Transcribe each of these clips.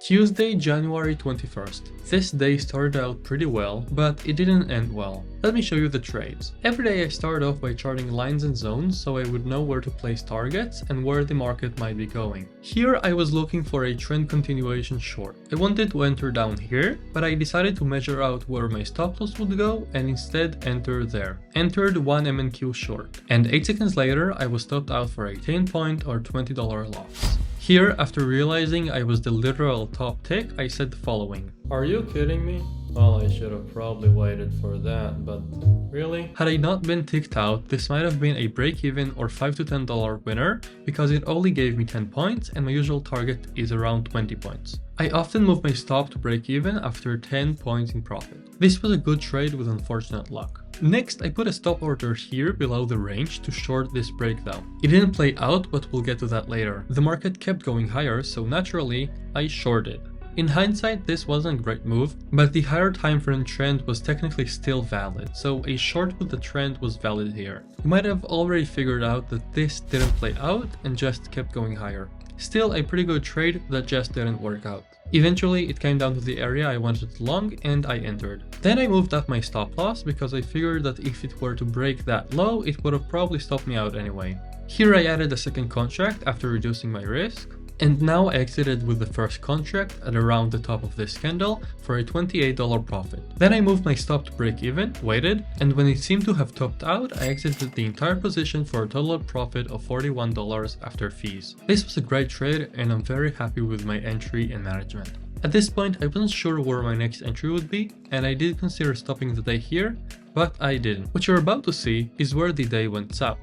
Tuesday, January 21st. This day started out pretty well, but it didn't end well. Let me show you the trades. Every day I start off by charting lines and zones so I would know where to place targets and where the market might be going. Here I was looking for a trend continuation short. I wanted to enter down here, but I decided to measure out where my stop loss would go and instead enter there. Entered 1 MNQ short, and 8 seconds later I was stopped out for a 10-point or $20 loss. Here, after realizing I was the literal top tick, I said the following. Are you kidding me? Well, I should have probably waited for that, but really? Had I not been ticked out, this might have been a break-even or $5 to $10 winner because it only gave me 10 points and my usual target is around 20 points. I often move my stop to break even after 10 points in profit. This was a good trade with unfortunate luck. Next, I put a stop order here below the range to short this breakdown. It didn't play out, but we'll get to that later. The market kept going higher, so naturally, I shorted. In hindsight, this wasn't a great move, but the higher time frame trend was technically still valid, so a short with the trend was valid here. You might have already figured out that this didn't play out and just kept going higher. Still a pretty good trade that just didn't work out. Eventually, it came down to the area I wanted to long and I entered. Then I moved up my stop loss because I figured that if it were to break that low, it would have probably stopped me out anyway. Here I added a second contract after reducing my risk. And now I exited with the first contract at around the top of this candle for a $28 profit. Then I moved my stop to break even, waited, and when it seemed to have topped out, I exited the entire position for a total profit of $41 after fees. This was a great trade and I'm very happy with my entry and management. At this point, I wasn't sure where my next entry would be, and I did consider stopping the day here, but I didn't. What you're about to see is where the day went south.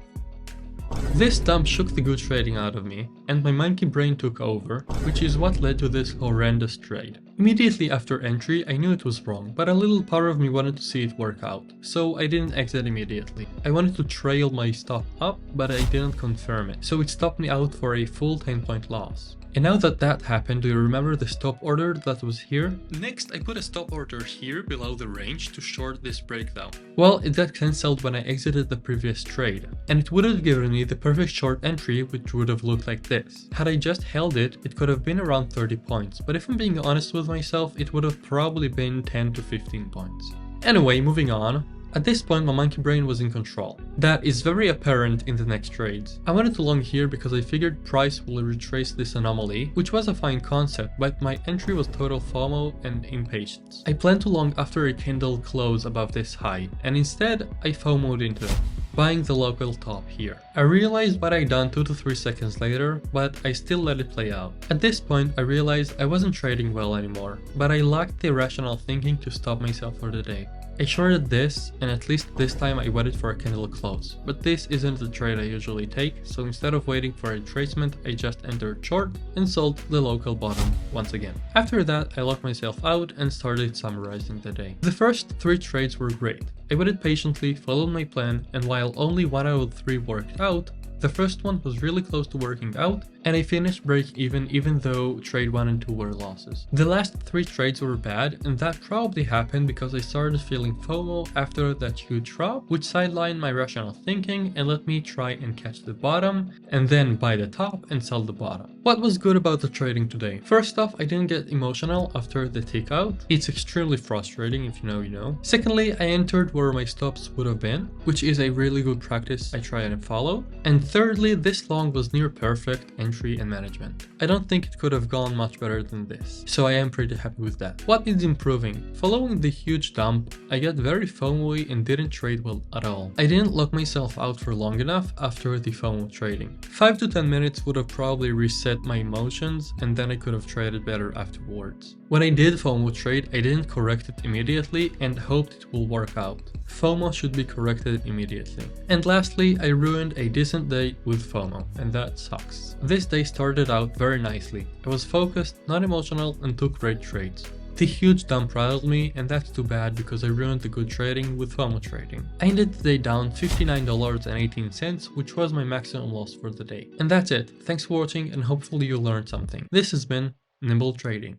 This dump shook the good trading out of me, and my monkey brain took over, which is what led to this horrendous trade. Immediately after entry, I knew it was wrong, but a little part of me wanted to see it work out, so I didn't exit immediately. I wanted to trail my stop up, but I didn't confirm it, so it stopped me out for a full 10-point loss. And now that that happened, do you remember the stop order that was here? Next, I put a stop order here below the range to short this breakdown. Well, it got cancelled when I exited the previous trade, and it would have given me the perfect short entry which would have looked like this. Had I just held it, it could have been around 30 points, but if I'm being honest with myself, it would have probably been 10 to 15 points. Anyway, moving on. At this point, my monkey brain was in control. That is very apparent in the next trades. I wanted to long here because I figured price will retrace this anomaly, which was a fine concept, but my entry was total FOMO and impatience. I planned to long after a candle close above this high, and instead, I FOMO'd into it, buying the local top here. I realized what I'd done 2 to 3 seconds later, but I still let it play out. At this point, I realized I wasn't trading well anymore, but I lacked the rational thinking to stop myself for the day. I shorted this, and at least this time I waited for a candle close, but this isn't the trade I usually take, so instead of waiting for a retracement, I just entered short and sold the local bottom once again. After that, I locked myself out and started summarizing the day. The first 3 trades were great. I waited patiently, followed my plan, and while only 1 out of 3 worked out, the first one was really close to working out, and I finished break even though trade 1 and 2 were losses. The last 3 trades were bad, and that probably happened because I started feeling FOMO after that huge drop, which sidelined my rational thinking and let me try and catch the bottom, and then buy the top and sell the bottom. What was good about the trading today? First off, I didn't get emotional after the tick out. It's extremely frustrating, if you know, you know. Secondly, I entered where my stops would have been, which is a really good practice I try and follow. And thirdly, this long was near perfect entry and management. I don't think it could have gone much better than this, so I am pretty happy with that. What needs improving? Following the huge dump, I got very FOMO-y and didn't trade well at all. I didn't lock myself out for long enough after the FOMO trading. 5 to 10 minutes would have probably reset my emotions, and then I could have traded better afterwards. When I did FOMO trade, I didn't correct it immediately and hoped it will work out. FOMO should be corrected immediately. And lastly, I ruined a decent day with FOMO, and that sucks. This day started out very nicely. I was focused, not emotional, and took great trades. The huge dump rattled me, and that's too bad because I ruined the good trading with FOMO trading. I ended the day down $59.18, which was my maximum loss for the day. And that's it. Thanks for watching, and hopefully you learned something. This has been Nimble Trading.